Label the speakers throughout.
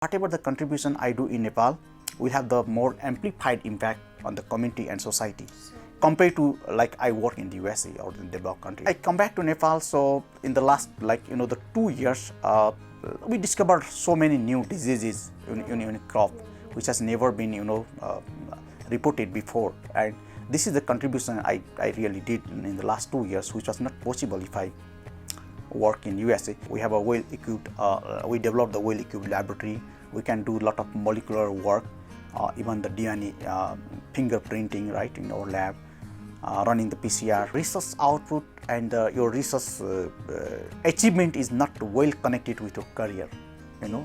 Speaker 1: Whatever the contribution I do in Nepal will have the more amplified impact on the community and society compared to like I work in the USA or in the developed country. I come back to Nepal, so in the last the 2 years we discovered so many new diseases in crop which has never been reported before, and this is the contribution I really did in the last 2 years, which was not possible if I work in USA. We have a well-equipped, we developed the well-equipped laboratory. We can do a lot of molecular work, even the DNA fingerprinting, right, in our lab, running the PCR. Research output and your research achievement is not well connected with your career.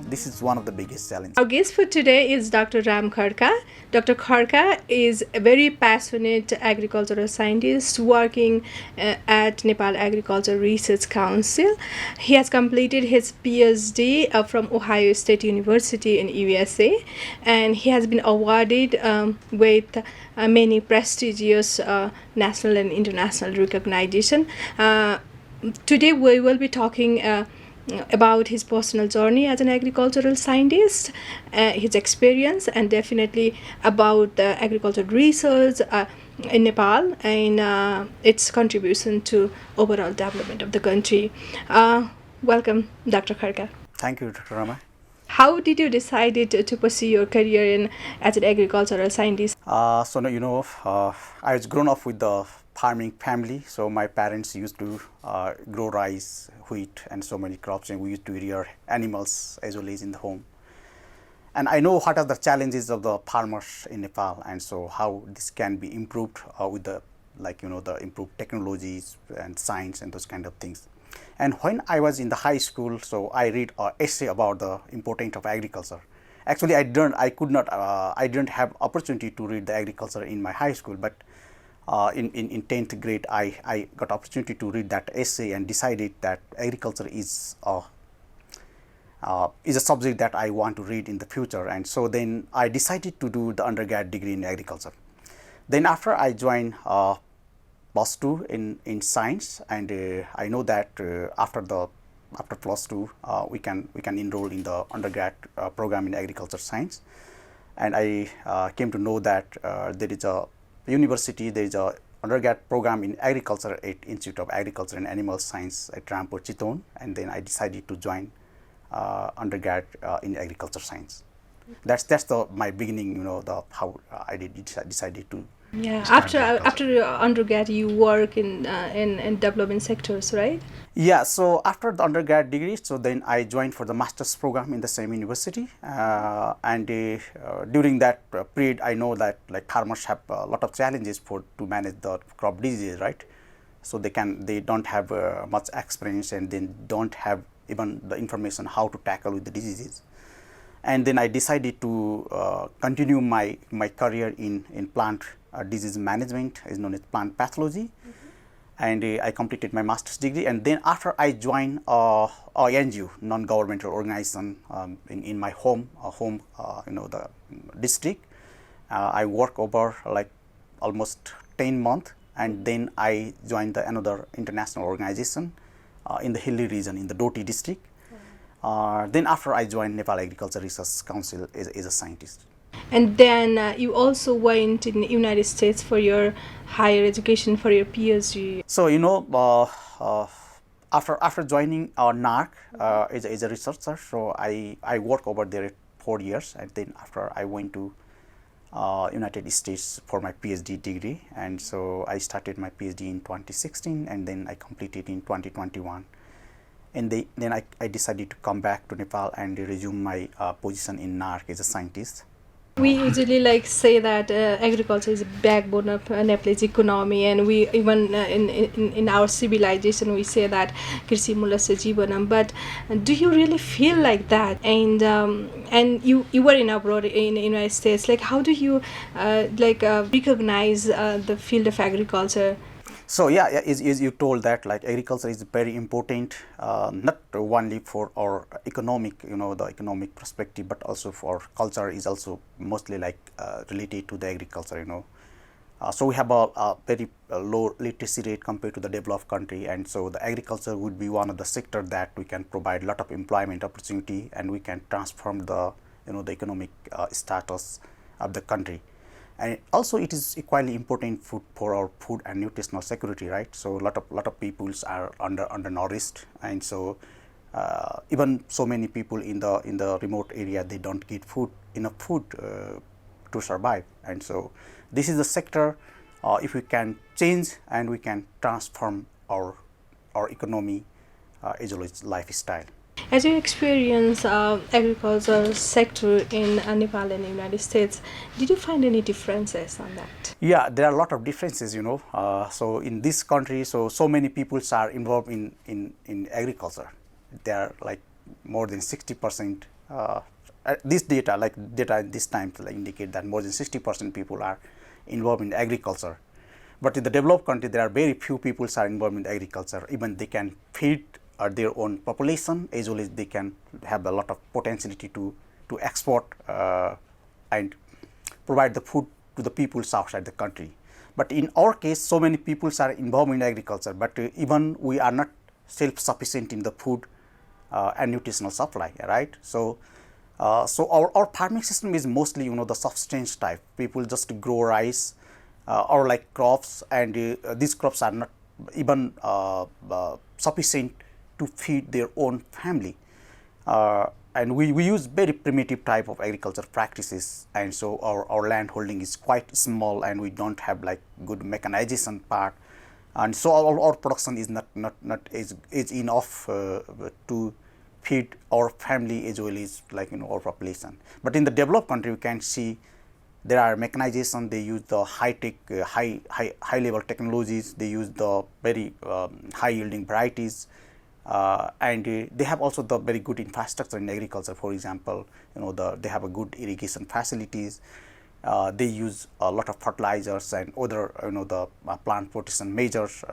Speaker 1: This is one of the biggest challenges.
Speaker 2: Our guest for today is Dr. Ram Khadka. Dr. Khadka is a very passionate agricultural scientist working at Nepal Agriculture Research Council. He has completed his PhD from Ohio State University in USA, and he has been awarded with many prestigious national and international recognition. Today we will be talking about his personal journey as an agricultural scientist, his experience, and definitely about the agricultural research in Nepal and its contribution to overall development of the country. Welcome, Dr. Khadka.
Speaker 1: Thank you, Dr. Rama.
Speaker 2: How did you decide to pursue your career as an agricultural scientist?
Speaker 1: I was grown up with the farming family, so my parents used to grow rice, wheat, and so many crops, and we used to rear animals as well as in the home. And I know what are the challenges of the farmers in Nepal, and so how this can be improved with the the improved technologies and science and those kind of things. And when I was in the high school, so I read an essay about the importance of agriculture. Actually, I didn't have opportunity to read the agriculture in my high school, but in 10th grade, I got opportunity to read that essay and decided that agriculture is a subject that I want to read in the future. And so then I decided to do the undergrad degree in agriculture. Then after I joined plus 2 in science, and I know that after plus 2 we can enroll in the undergrad program in agriculture science. And I came to know that there is a university, there is a undergrad program in agriculture at Institute of Agriculture and Animal Science at Rampur, Chittagong, and then I decided to join undergrad in agriculture science. That's my beginning. How I decided to.
Speaker 2: Yeah, after your undergrad, you work in development sectors, right?
Speaker 1: Yeah, so after the undergrad degree, so then I joined for the master's program in the same university, and during that period, I know that like farmers have a lot of challenges to manage the crop disease, right? So they don't have much experience, and then don't have even the information how to tackle with the diseases. And then I decided to continue my career in plant disease management, is known as plant pathology. And I completed my master's degree, and then after I joined a NGO, non-governmental organization, in my home the district. I work over like almost 10 months, and then I joined another international organization in the hilly region in the Doti district. Then after I joined Nepal Agriculture Research Council as a scientist.
Speaker 2: And then you also went in the United States for your higher education, for your PhD.
Speaker 1: So after joining NARC as a researcher, so I worked over there 4 years, and then after I went to United States for my PhD degree, and so I started my PhD in 2016, and then I completed in 2021. And then I decided to come back to Nepal and resume my position in NARC as a scientist.
Speaker 2: We usually say that agriculture is a backbone of Nepalese economy, and we even in our civilization we say that Krishi Mulasya Jivanam. But do you really feel like that? And you were in abroad in the United States. Like, how do you recognize the field of agriculture?
Speaker 1: So yeah, as you told that like agriculture is very important, not only for our economic, the economic perspective, but also for culture is also mostly related to the agriculture, So we have a very low literacy rate compared to the developed country, and so the agriculture would be one of the sector that we can provide a lot of employment opportunity, and we can transform the the economic status of the country. And also it is equally important for our food and nutritional security, right? So lot of peoples are undernourished, and so even so many people in the remote area, they don't get enough food to survive. And so this is the sector, if we can change and we can transform our economy as well as lifestyle.
Speaker 2: As you experience agriculture sector in Nepal and the United States, did you find any differences on that?
Speaker 1: Yeah, there are a lot of differences, so in this country, so many people are involved in agriculture. There are like more than 60%. This data this time indicate that more than 60% people are involved in agriculture. But in the developed country, there are very few people are involved in agriculture. Even they can feed their own population, as well as they can have a lot of potentiality to export and provide the food to the people outside the country. But in our case, so many people are involved in agriculture, but even we are not self-sufficient in the food and nutritional supply, right? So our farming system is mostly the subsistence type. People just grow rice or like crops, and these crops are not even sufficient to feed their own family. And we use very primitive type of agriculture practices, and so our land holding is quite small, and we don't have like good mechanization part, and so our production is not is enough to feed our family as well as our population. But in the developed country, we can see there are mechanization. They use the high tech, high level technologies. They use the very high yielding varieties. And they have also the very good infrastructure in agriculture. For example, they have a good irrigation facilities. They use a lot of fertilizers and other the plant protection measures,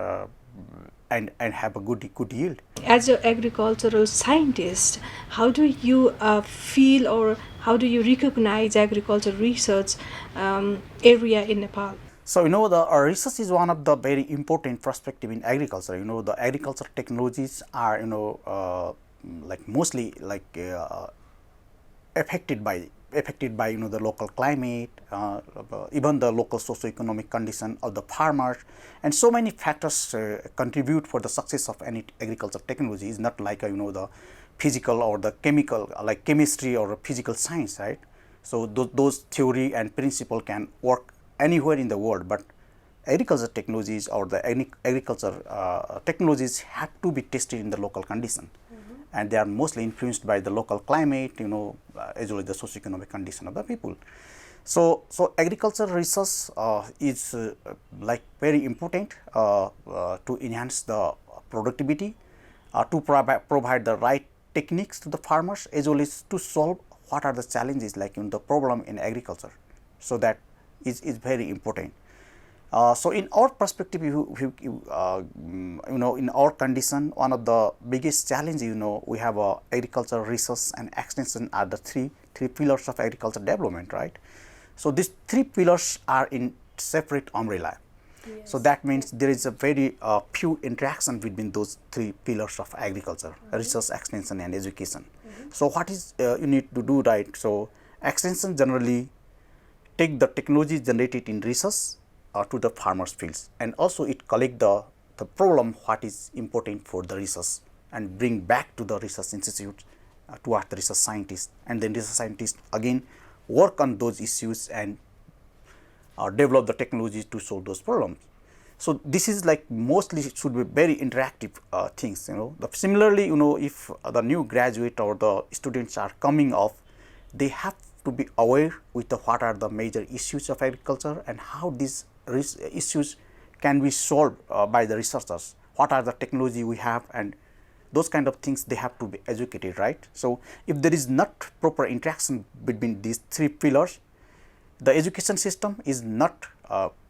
Speaker 1: and have a good yield.
Speaker 2: As an agricultural scientist, how do you feel, or how do you recognize agriculture research area in Nepal?
Speaker 1: So the research is one of the very important perspective in agriculture. The agriculture technologies are mostly affected by the local climate, even the local socio-economic condition of the farmers, and so many factors contribute for the success of any agriculture technology. Is not like the physical or the chemical, like chemistry or physical science, right? So those theory and principle can work anywhere in the world, but agriculture technologies or the agriculture technologies have to be tested in the local condition. And they are mostly influenced by the local climate, as well as the socio-economic condition of the people. So agriculture research is very important to enhance the productivity, to provide the right techniques to the farmers, as well as to solve what are the challenges the problem in agriculture. So that is very important. So in our perspective, in our condition, one of the biggest challenges, we have agriculture research and extension are the three pillars of agriculture development, right? So these three pillars are in separate umbrella. Yes. So that means there is a very few interaction between those three pillars of agriculture: research, extension, and education. So what is you need to do, right? So extension generally take the technology generated in research to the farmers' fields, and also it collect the problem what is important for the research and bring back to the research institute towards the research scientists, and then research scientists again work on those issues and develop the technologies to solve those problems. So this is mostly should be very interactive things. Similarly, if the new graduate or the students are coming up, they have to be aware with what are the major issues of agriculture and how these issues can be solved by the researchers. What are the technology we have, and those kind of things they have to be educated, right? So if there is not proper interaction between these three pillars, the education system is not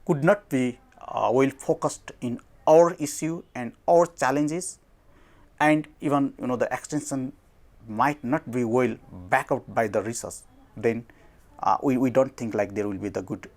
Speaker 1: could not be well focused in our issue and our challenges, and even the extension might not be well backed up by the research. Then we don't think there will be the good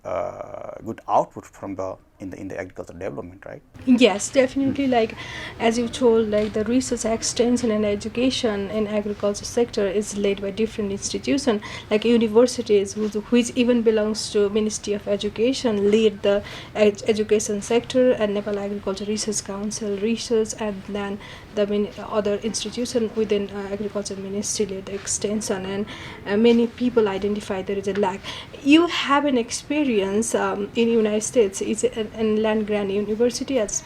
Speaker 1: output from the in the agricultural development, right?
Speaker 2: Yes, definitely. Like as you told, like the research extension and education in agriculture sector is led by different institutions, like universities, which even belongs to Ministry of Education, lead the education sector, and Nepal Agriculture Research Council research, and then the other institution within agriculture ministry lead the extension, and many people identify there is a lack. You have an experience in United States. It's in land grant university at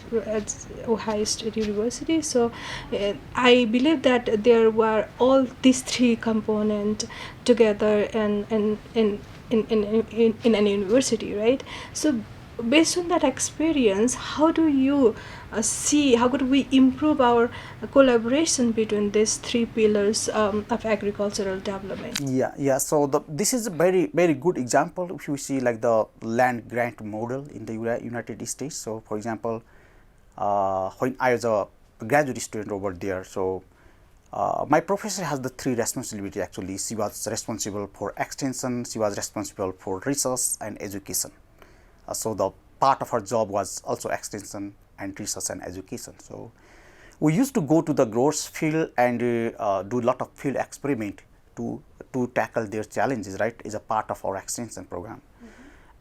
Speaker 2: Ohio State University. So I believe that there were all these three components together in an university, right? So based on that experience, how do you see how could we improve our collaboration between these three pillars of agricultural development?
Speaker 1: Yeah. So this is a very good example. If you see like the land grant model in the United States. So for example, when I was a graduate student over there, so my professor has the three responsibilities actually. She was responsible for extension, she was responsible for research and education. So the part of her job was also extension and research and education. So we used to go to the growers field and do a lot of field experiment to tackle their challenges, right, is a part of our extension program.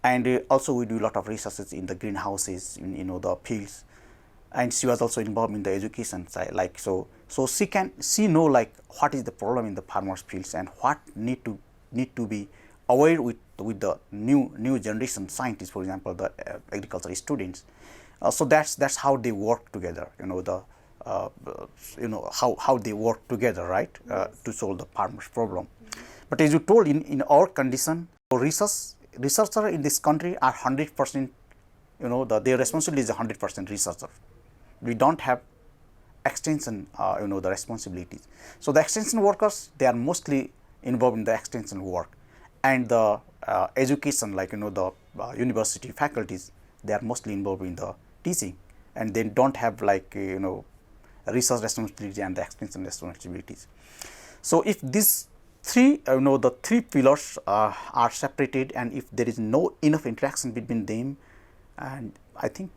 Speaker 1: And also we do a lot of researches in the greenhouses, in the fields. And she was also involved in the education side, like so she know like what is the problem in the farmers fields and what need to be aware with the new generation scientists, for example the agriculture students. So that's how they work together, how they work together, right, to solve the farmers problem. But as you told, in our condition, researcher in this country are 100%, their responsibility is 100% researcher. We don't have extension, the responsibilities. So the extension workers, they are mostly involved in the extension work, and the education, like the university faculties, they are mostly involved in the teaching, and they don't have like research responsibility and the extension responsibilities. So if these three, the three pillars are separated, and if there is no enough interaction between them, and I think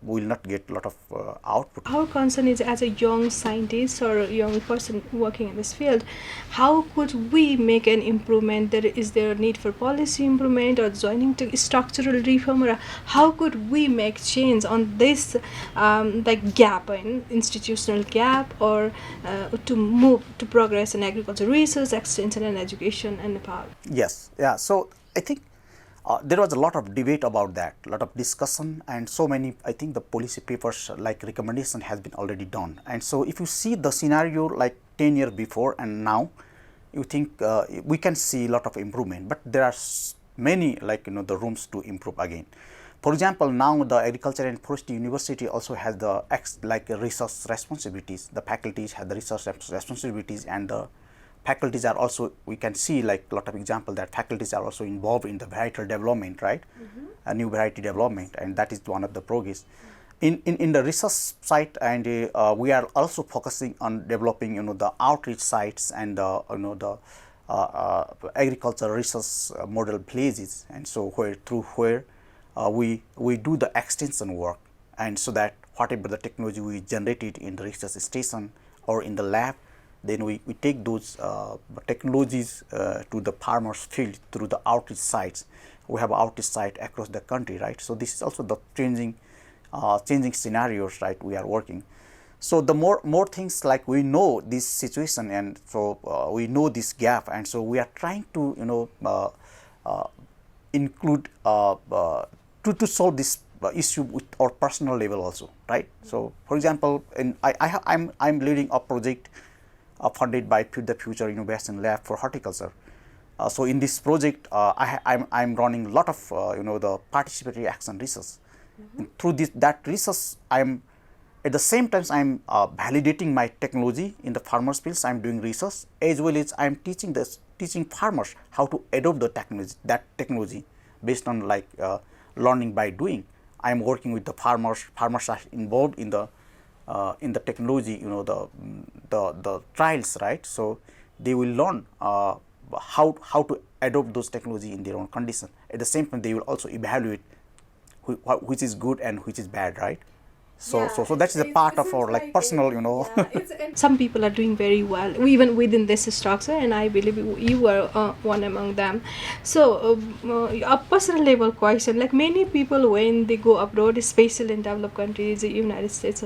Speaker 1: we will not get a lot of output.
Speaker 2: Our concern is, as a young scientist or a young person working in this field, how could we make an improvement? Is there a need for policy improvement or joining to structural reform, or how could we make change on this like gap, in institutional gap, or to move to progress in agriculture research, extension and education in Nepal?
Speaker 1: Yes, yeah. So I think there was a lot of debate about that, a lot of discussion, and so many, I think the policy papers like recommendation has been already done. And so if you see the scenario like 10 years before and now, you think we can see a lot of improvement, but there are many, like the rooms to improve again. For example, now the Agriculture and Forestry University also has the research responsibilities. The faculties have the research responsibilities, and the faculties are also, we can see like a lot of example that faculties are also involved in the varietal development, right, a new variety development, and that is one of the progress. In the research side, and we are also focusing on developing the outreach sites and the agricultural research model places, and so where we do the extension work, and so that whatever the technology we generated in the research station or in the lab, then we take those technologies to the farmers field through the outreach sites. We have outreach site across the country, right? So this is also the changing scenarios, right, we are working. So the more things, like we know this situation, and so we know this gap, and so we are trying to include to solve this issue with our personal level also, right? So for example, I'm leading a project funded by Feed the Future Innovation Lab for horticulture. So in this project, I'm running a lot of the participatory action research. Through that research, I'm at the same time I'm validating my technology in the farmers fields. I'm doing research, as well as I'm teaching farmers how to adopt the technology based on like learning by doing. I'm working with the farmers. Farmers are involved in the technology, the trials, right? So they will learn how to adopt those technology in their own condition. At the same time, they will also evaluate which is good and which is bad, right? So that is a part of our like personal, you know.
Speaker 2: Some people are doing very well even within this structure, and I believe you were one among them. So a personal level question, like many people when they go abroad, especially in developed countries, the United States,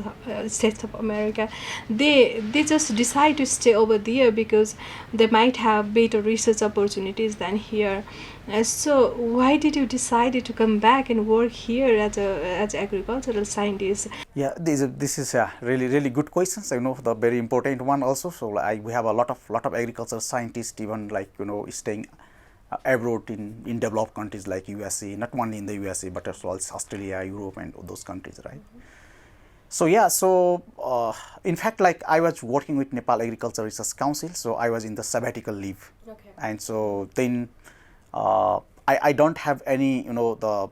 Speaker 2: States of America, they just decide to stay over there because they might have better research opportunities than here. So why did you decide to come back and work here as agricultural scientist?
Speaker 1: Yeah, this is a really good questions. You know, the very important one also. So we have a lot of agricultural scientists, even like, you know, staying abroad in developed countries like USA, not only in the USA but also Australia, Europe, and those countries, right? So yeah, so in fact, like I was working with Nepal Agriculture Research Council, so I was in the sabbatical leave, and so then I don't have any, you know,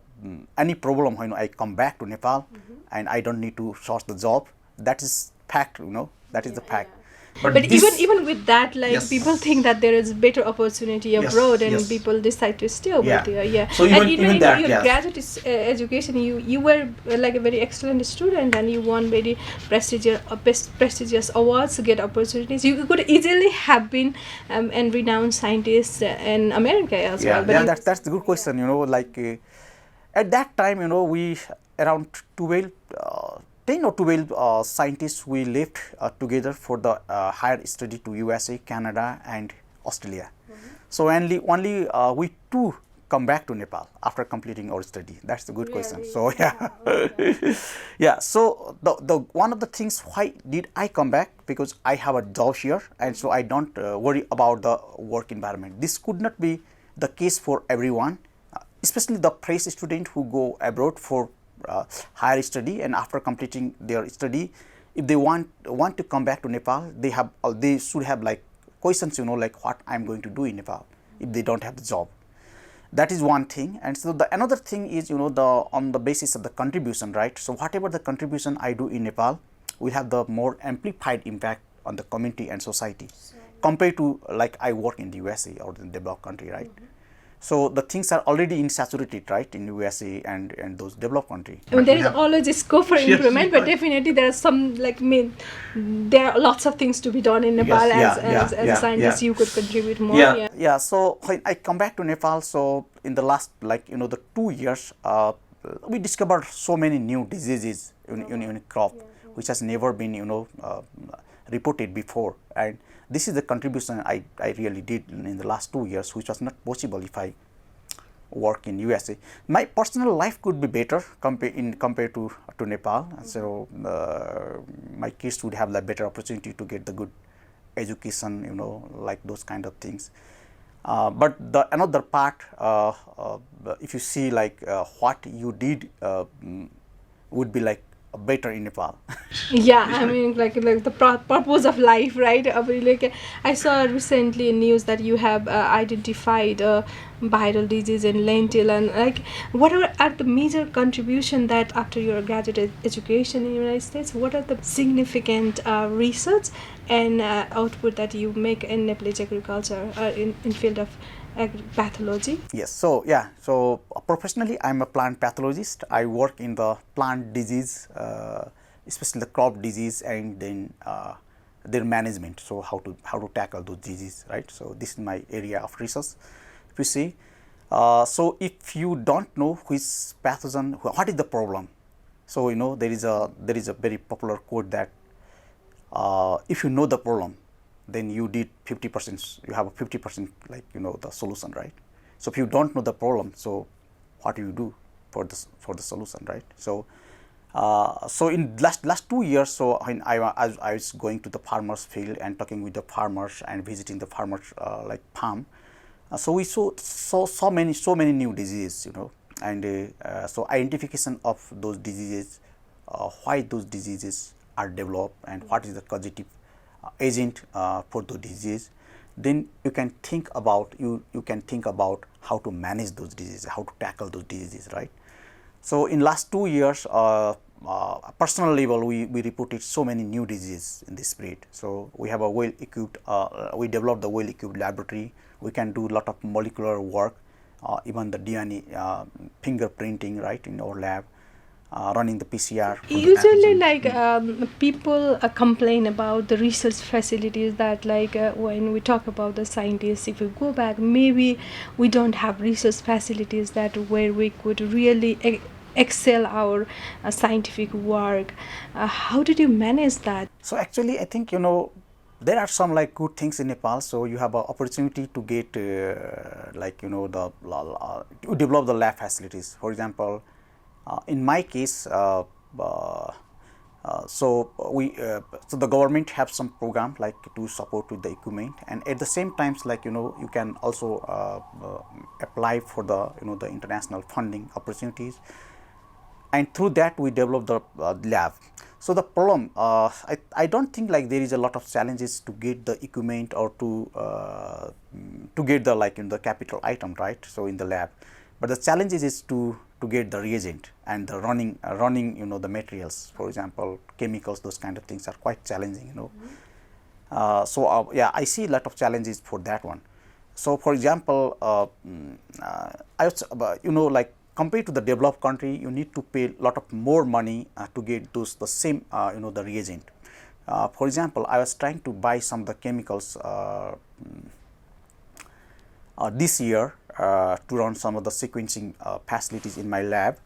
Speaker 1: any problem when I come back to Nepal, and I don't need to source the job. That is fact, you know, that is the fact.
Speaker 2: But even with that, like,
Speaker 1: Yes.
Speaker 2: people think that there is better opportunity
Speaker 1: Yes,
Speaker 2: abroad, and
Speaker 1: yes.
Speaker 2: people decide to stay over
Speaker 1: Yeah.
Speaker 2: there. Yeah.
Speaker 1: So
Speaker 2: and
Speaker 1: even
Speaker 2: in
Speaker 1: that,
Speaker 2: your
Speaker 1: yes.
Speaker 2: graduate education, you were like a very excellent student, and you won very prestigious awards to get opportunities. You could easily have been a renowned scientist in America as well. But
Speaker 1: Yeah, that's the good question. You know, like at that time, you know, we around 12, 10 or 12 scientists we left together for the higher study to USA, Canada, and Australia. So only we two come back to Nepal after completing our study. That's the good question. So yeah, yeah. So the one of the things, why did I come back? Because I have a job here, and so I don't worry about the work environment. This could not be the case for everyone, especially the fresh student who go abroad for higher study, and after completing their study, if they want to come back to Nepal, they should have like questions, you know, like what I'm going to do in Nepal if they don't have the job. That is one thing. And so the another thing is, you know, on the basis of the contribution, right? So whatever the contribution I do in Nepal will have the more amplified impact on the community and society compared to like I work in the USA or the developed country, right? So the things are already insaturated, right, in USA and those developed countries.
Speaker 2: I mean, there is always a scope for improvement, but definitely there are some, like, there are lots of things to be done in Nepal. As a scientist, you could contribute more.
Speaker 1: Yeah. So when I come back to Nepal, so in the last, like, you know, the 2 years, we discovered so many new diseases in crop, which has never been, you know, reported before. And this is the contribution I really did in the last 2 years, which was not possible if I work in USA. My personal life could be better compared to Nepal. So my kids would have the better opportunity to get the good education, you know, like those kind of things. But the another part, if you see like what you did would be like better in Nepal.
Speaker 2: Yeah, I mean, like the purpose of life, right? I mean, like, I saw recently in news that you have identified viral disease in lentil, and like, what are the major contribution that after your graduate education in the United States, what are the significant research and output that you make in Nepalese agriculture in field of pathology?
Speaker 1: Yes. So yeah. So professionally, I'm a plant pathologist. I work in the plant disease, especially the crop disease, and then their management. So how to tackle those diseases, right? So this is my area of research. If you see, so if you don't know which pathogen, what is the problem? So, you know, there is a very popular quote that if you know the problem, then you did 50%, you have a 50%, like, you know, the solution, right? So if you don't know the problem, so what do you do for the solution, right? So so in last 2 years, so when I was going to the farmers field and talking with the farmers and visiting the farmers like farm, so we saw so many new diseases, you know, and so identification of those diseases, why those diseases are developed and what is the causative agent for the disease. Then you can think about how to manage those diseases, how to tackle those diseases, right? So in last 2 years, personal level, we reported so many new diseases in this spread. So we have a we developed a well-equipped laboratory. We can do a lot of molecular work, even the DNA fingerprinting, right, in our lab, running the PCR. For the
Speaker 2: Usually,
Speaker 1: pathogen.
Speaker 2: like people complain about the research facilities that, like when we talk about the scientists, if we go back, maybe we don't have research facilities that where we could really excel our scientific work. How did you manage that?
Speaker 1: So actually, I think there are some like good things in Nepal. So you have an opportunity to get like you develop the lab facilities. For example, in my case, so so the government have some program like to support with the equipment, and at the same times, like you can also apply for the the international funding opportunities, and through that we develop the lab. So the problem, I don't think like there is a lot of challenges to get the equipment or to get the like the capital item, right? So in the lab, but the challenges is to get the reagent and the running the materials, for example chemicals, those kind of things are quite challenging, so yeah, I see a lot of challenges for that one. So for example, I was, like compared to the developed country, you need to pay a lot of more money to get those the same the reagent. For example, I was trying to buy some of the chemicals this year to run some of the sequencing facilities in my lab.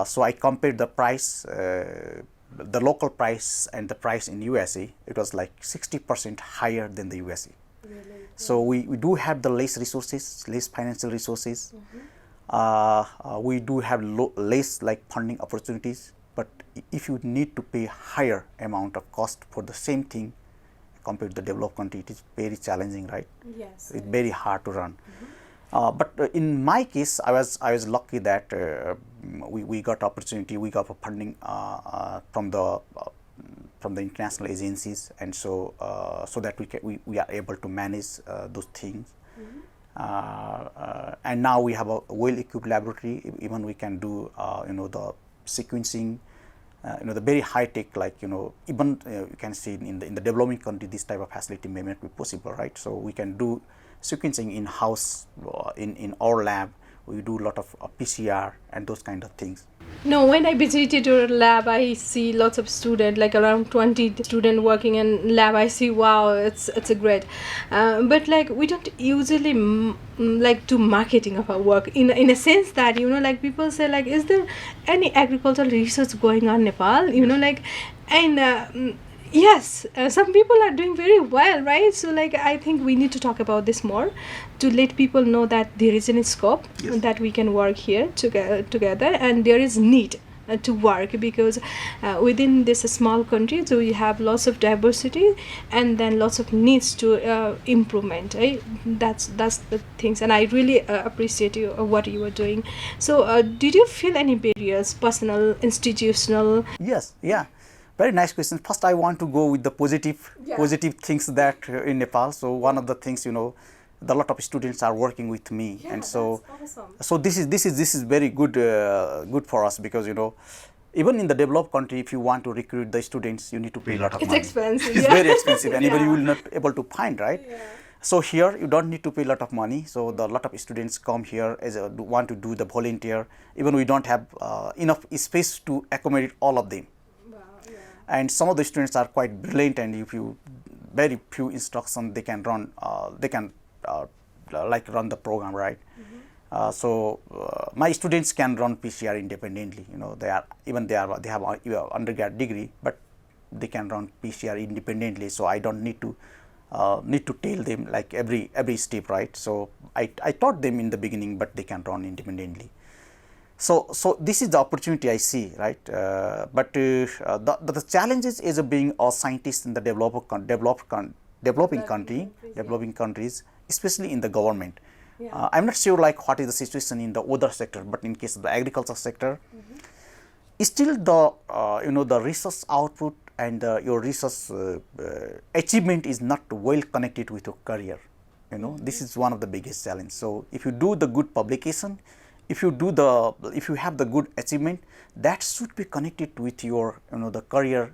Speaker 1: So I compared the price, the local price and the price in USA. It was like 60% higher than the USA. Really? So we do have the less resources, less financial resources. We do have less like funding opportunities. But if you need to pay higher amount of cost for the same thing compared to the developed country, it is very challenging, right? Yes. It's very hard to run. But in my case, I was lucky that we got opportunity, we got funding from the international agencies, and so so that we are able to manage those things. And now we have a well-equipped laboratory. Even we can do the sequencing. The very high tech, like even you can see in the developing country, this type of facility may not be possible, right? So we can do sequencing in house in our lab. We do a lot of PCR and those kind of things.
Speaker 2: No, when I visited your lab, I see lots of students, like around 20 students working in lab. I see, wow, it's a great. But like we don't usually like do marketing of our work in a sense that like people say like, is there any agricultural research going on in Nepal? Like, and yes, some people are doing very well, right? So like I think we need to talk about this more to let people know that there is a scope. Yes. That we can work here together, and there is need to work, because within this small country, so we have lots of diversity and then lots of needs to improvement, right? That's the things, and I really appreciate you what you are doing. So did you feel any barriers, personal, institutional?
Speaker 1: Yes, yeah. Very nice question. First, I want to go with the positive things that in Nepal. So one of the things, a lot of students are working with me, and so awesome. So this is very good good for us, because even in the developed country, if you want to recruit the students, you need to pay a lot of money.
Speaker 2: It's expensive.
Speaker 1: It's very expensive, and even you will not able to find, right? Yeah. So here you don't need to pay a lot of money. So the lot of students come here as want to do the volunteer. Even we don't have enough space to accommodate all of them. And some of the students are quite brilliant, and if you very few instructions, they can run like run the program, right? So my students can run PCR independently. They have undergrad degree, but they can run PCR independently. So I don't need to tell them like every step, right? So I taught them in the beginning, but they can run independently. So this is the opportunity I see, right? But the challenges is being a scientist in the developing countries, especially in the government. Yeah. I'm not sure like what is the situation in the other sector, but in case of the agriculture sector, still the the research output and your research achievement is not well connected with your career. This is one of the biggest challenge. So if you do the good publication, if you have the good achievement, that should be connected with your the career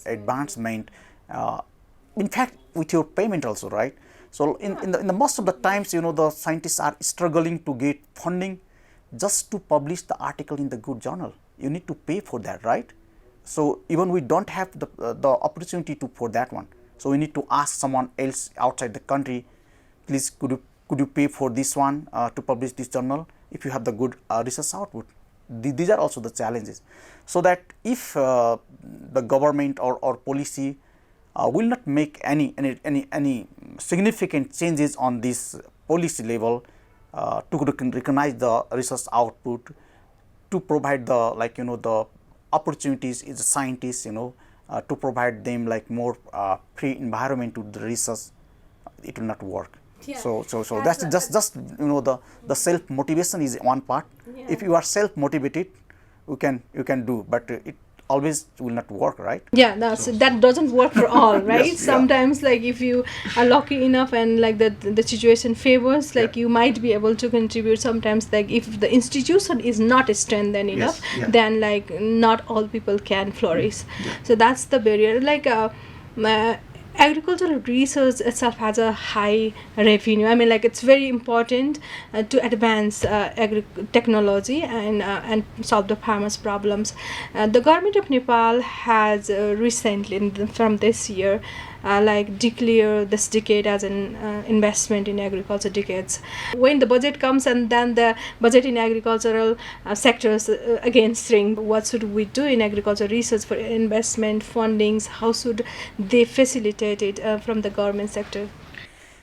Speaker 1: advancement, in fact with your payment also, right? So in the most of the times, the scientists are struggling to get funding just to publish the article in the good journal. You need to pay for that, right? So even we don't have the opportunity for that one. So we need to ask someone else outside the country, please could you pay for this one to publish this journal if you have the good research output. These are also the challenges. So that if the government or policy will not make any significant changes on this policy level to recognize the research output, to provide the the opportunities is the scientists, to provide them like more free environment to the research, it will not work.
Speaker 2: Yeah.
Speaker 1: So that's just the self motivation is one part.
Speaker 2: Yeah.
Speaker 1: If you are self motivated, you can do, but it always will not work, right?
Speaker 2: Yeah, that doesn't work for all, right?
Speaker 1: Yes, yeah.
Speaker 2: Sometimes like if you are lucky enough and like the situation favors, like
Speaker 1: Yeah.
Speaker 2: you might be able to contribute. Sometimes like if the institution is not strengthened enough,
Speaker 1: yeah.
Speaker 2: then like not all people can flourish. So that's the barrier. Like agricultural research itself has a high revenue. I mean, like it's very important to advance technology and solve the farmers' problems. The government of Nepal has recently, from this year, like declare this decade as an investment in agriculture decades. When the budget comes and then the budget in agricultural sectors again shrink, what should we do in agriculture research for investment fundings? How should they facilitate it from the government sector?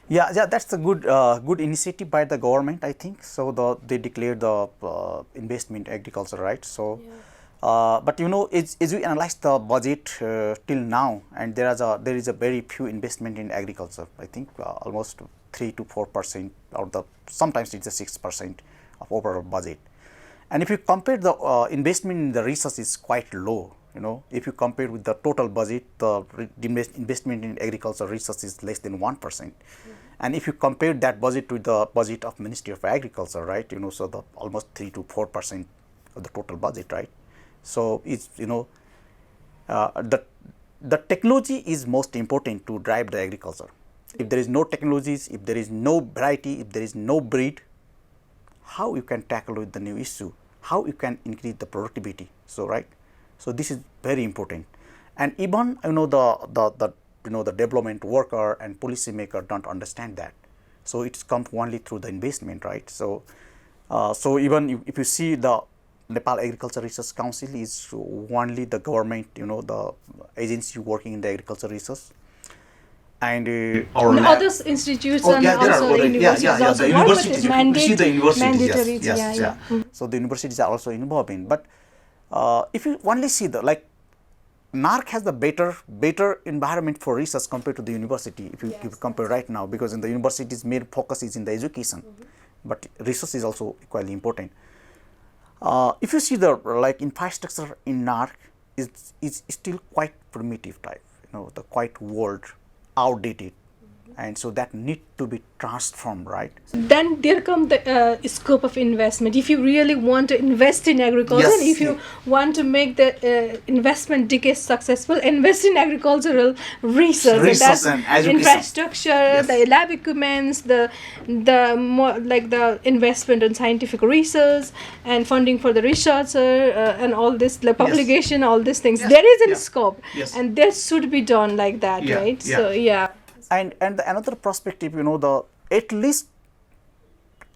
Speaker 1: Yeah, that's a good initiative by the government, I think. So they declared the investment agriculture, right? So, but as we analyze the budget till now, and there is a very few investment in agriculture. I think almost 3 to 4%, or sometimes it's a 6% of overall budget. And if you compare the investment in the research is quite low. If you compare with the total budget, the investment in agriculture research is less than 1%. And if you compare that budget with the budget of Ministry of Agriculture, right, so the almost 3 to 4% of the total budget, right? So it's the technology is most important to drive the agriculture. If there is no technologies, if there is no variety, if there is no breed, how you can tackle with the new issue, how you can increase the productivity. So right, so this is very important. And even the development worker and policy maker don't understand that. So it's come only through the investment, right? So so even if you see the Nepal Agriculture Research Council is only the government, the agency working in the agriculture research. And
Speaker 2: our other institutes and also the universities also
Speaker 1: the
Speaker 2: work, but
Speaker 1: universities,
Speaker 2: it's
Speaker 1: the universities,
Speaker 2: mandatory.
Speaker 1: yes. So the universities are also involved in. But if you only see like NARC has the better environment for research compared to the university. If you compare right now, because in the university's main focus is in the education, but research is also equally important. If you see the infrastructure in NARC is still quite primitive type, the quite old, outdated, and so that need to be transformed, right?
Speaker 2: Then there come the scope of investment. If you really want to invest in agriculture,
Speaker 1: Yes,
Speaker 2: and if you want to make the investment decade successful, invest in agricultural research.
Speaker 1: Research
Speaker 2: And
Speaker 1: and education.
Speaker 2: Infrastructure, the lab equipments, the more like the investment in scientific research and funding for the researcher and all this, the publication, all these things.
Speaker 1: Yes.
Speaker 2: There is a scope,
Speaker 1: Yes.
Speaker 2: and that should be done like that, right? So
Speaker 1: And another perspective,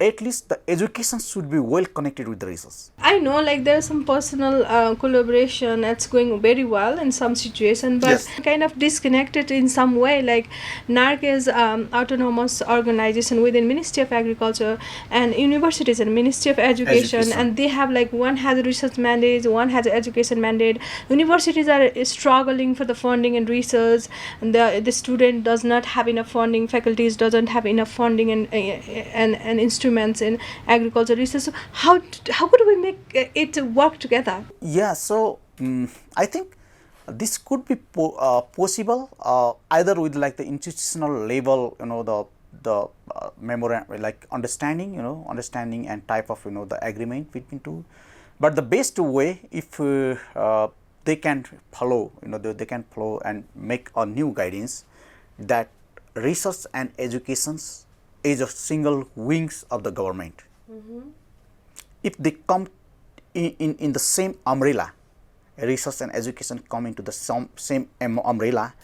Speaker 1: at least the education should be well connected with the research.
Speaker 2: I know like there's some personal collaboration that's going very well in some situation, but kind of disconnected in some way. Like NARC is autonomous organization within Ministry of Agriculture, and universities and Ministry of Education. And they have like one has a research mandate, one has an education mandate. Universities are struggling for the funding and research, and the student does not have enough funding, faculties doesn't have enough funding and instruments in agriculture research. So how could we make it work together?
Speaker 1: Yeah, so I think this could be possible either with like the institutional level, the memorandum, like understanding and type of the agreement between two. But the best way, if they can follow, they can follow and make a new guidance that research and education is a single wings of the government. If they come in the same umbrella, research and education come into the same umbrella,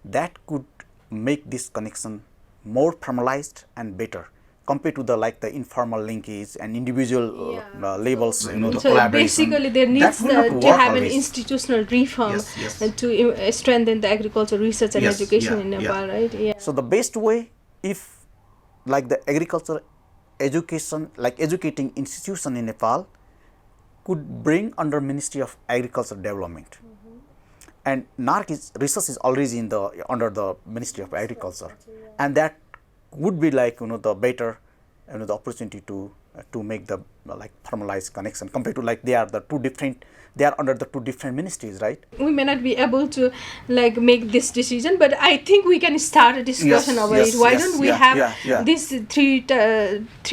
Speaker 1: that could make this connection more formalized and better compared to the informal linkage and individual labels, the
Speaker 2: So
Speaker 1: collaboration.
Speaker 2: basically, there needs
Speaker 1: That will not
Speaker 2: to
Speaker 1: work
Speaker 2: have an
Speaker 1: always.
Speaker 2: institutional reform
Speaker 1: Yes, yes.
Speaker 2: to strengthen the agriculture research and
Speaker 1: Yes,
Speaker 2: education
Speaker 1: yeah,
Speaker 2: in
Speaker 1: yeah.
Speaker 2: Nepal, right? Yeah.
Speaker 1: So the best way, if the agriculture education, educating institution in Nepal, could bring under Ministry of Agriculture Development, and NARC research is already under the Ministry of Agriculture, and that would be the better the opportunity to make the formalized connection compared to they are under the two different ministries, right?
Speaker 2: We may not be able to make this decision, but I think we can start a discussion over
Speaker 1: yes,
Speaker 2: it. Why
Speaker 1: yes,
Speaker 2: don't we
Speaker 1: yeah,
Speaker 2: have
Speaker 1: yeah.
Speaker 2: these three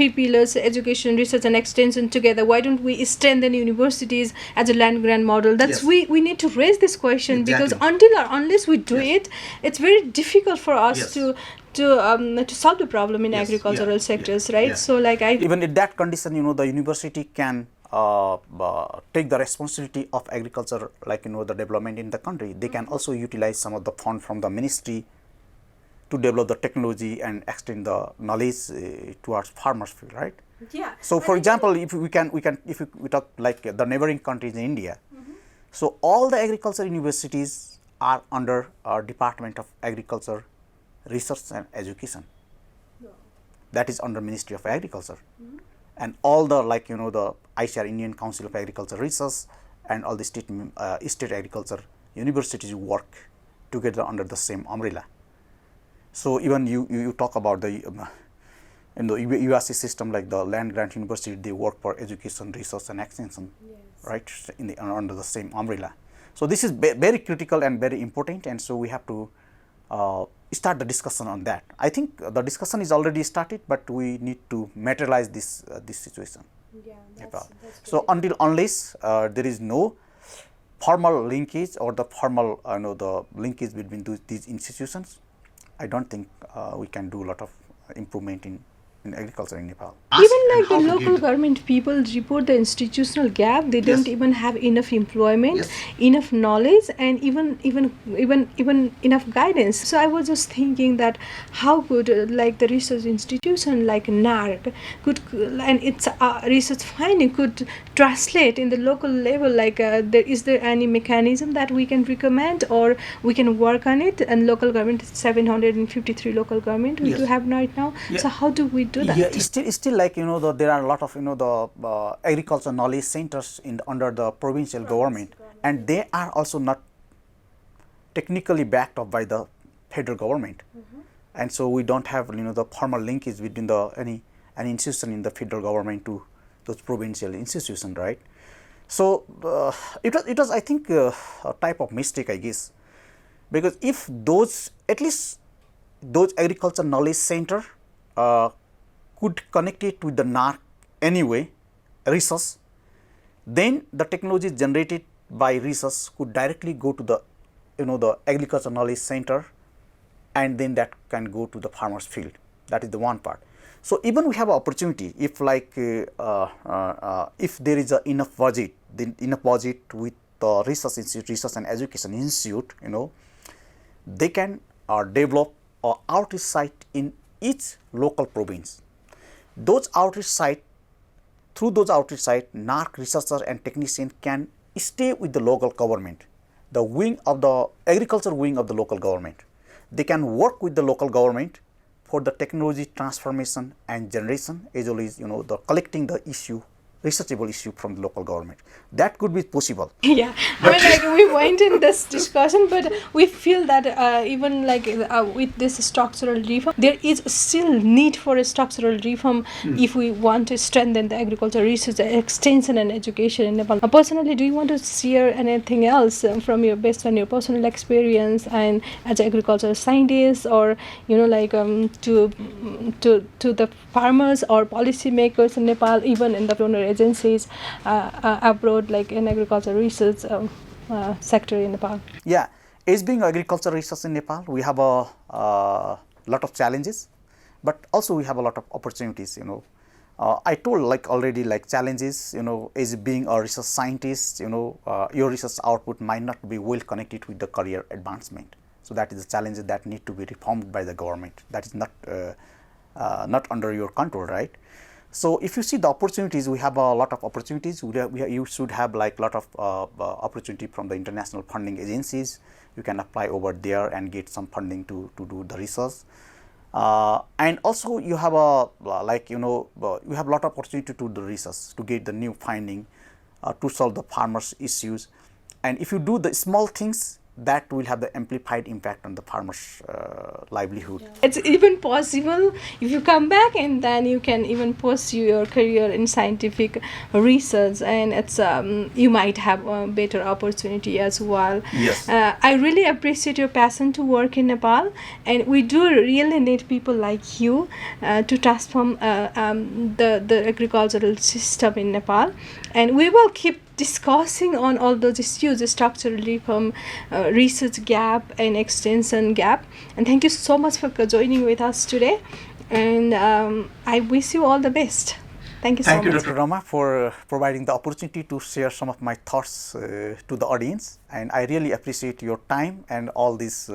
Speaker 2: pillars: education, research, and extension together? Why don't we strengthen universities as a land grant model? That's
Speaker 1: Yes.
Speaker 2: we need to raise this question, because
Speaker 1: Exactly.
Speaker 2: until or unless we do
Speaker 1: Yes.
Speaker 2: it, it's very difficult for us
Speaker 1: Yes.
Speaker 2: to solve the problem in
Speaker 1: Yes,
Speaker 2: agricultural
Speaker 1: yeah,
Speaker 2: sectors,
Speaker 1: yeah,
Speaker 2: right?
Speaker 1: yeah.
Speaker 2: So
Speaker 1: Even in that condition, the university can take the responsibility of agriculture, the development in the country. They can also utilize some of the fund from the ministry to develop the technology and extend the knowledge towards farmers field, right?
Speaker 2: yeah.
Speaker 1: So, for example, if we talk the neighboring countries in India, so all the agriculture universities are under our Department of Agriculture, Research and Education. That is under Ministry of Agriculture, and all the the ICR, Indian Council of Agriculture Research, and all the state agriculture universities work together under the same umbrella. So even you talk about the in the USC system, like the land grant university, they work for education, research, and extension, right? Under the same umbrella. So this is very critical and very important, and so we have to start the discussion on that. I think the discussion is already started, but we need to materialize this situation.
Speaker 2: Yeah,
Speaker 1: Nepal. So unless there is no formal linkage or the formal the linkage between these institutions, I don't think we can do a lot of improvement in agriculture in Nepal.
Speaker 2: Even the local government people report the institutional gap. They don't even have enough employment, enough knowledge, and even enough guidance. So I was just thinking that how could the research institution like NARC could, and its research finding could translate in the local level. Is there any mechanism that we can recommend or we can work on it? And local government, 753 local government we do have right now. So how do we do that?
Speaker 1: Yeah, still there are a lot of the agriculture knowledge centers under the provincial government, and they are also not technically backed up by the federal government, and so we don't have the formal linkage between any institution in the federal government to those provincial institutions, right? So it was I think a type of mistake, I guess, because if at least those agriculture knowledge center could connect it with the NARC anyway, research, then the technology generated by research could directly go to the the agriculture knowledge center, and then that can go to the farmers field. That is the one part. So even we have an opportunity if if there is enough budget, with the research institute, research and education institute, they can develop an outreach site in each local province. Those outreach site, through those outreach site, NARC researcher and technician can stay with the local government, the wing of the agriculture wing of the local government. They can work with the local government for the technology transformation and generation, as well as the collecting the issue, researchable issue from the local government. That could be possible.
Speaker 2: Yeah, we went in this discussion, but we feel that even with this structural reform, there is still need for a structural reform if we want to strengthen the agriculture research, extension, and education in Nepal. Personally, do you want to share anything else from based on your personal experience and as an agricultural scientist, or to the farmers or policymakers in Nepal, even in the donor agencies abroad, in agriculture research sector in Nepal?
Speaker 1: Yeah, as being agriculture research in Nepal, we have a lot of challenges, but also we have a lot of opportunities. I told already challenges, as being a research scientist, your research output might not be well connected with the career advancement. So that is the challenge that need to be reformed by the government. That is not under your control, right? So if you see the opportunities, we have a lot of opportunities. You should have lot of opportunity from the international funding agencies. You can apply over there and get some funding to do the research. And also you have you have a lot of opportunity to do the research, to get the new finding, to solve the farmers' issues. And if you do the small things, that will have the amplified impact on the farmers' livelihood.
Speaker 2: It's even possible if you come back and then you can even pursue your career in scientific research, and it's you might have a better opportunity as well.
Speaker 1: Yes.
Speaker 2: I really appreciate your passion to work in Nepal, and we do really need people like you to transform the agricultural system in Nepal, and we will keep discussing on all those issues, structural reform, research gap and extension gap. And thank you so much for joining with us today, and I wish you all the best. Thank you so much.
Speaker 1: Thank you, Dr. Rama, for providing the opportunity to share some of my thoughts to the audience, and I really appreciate your time and all this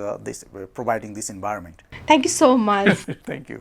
Speaker 1: providing this environment.
Speaker 2: Thank you so much.
Speaker 1: Thank you.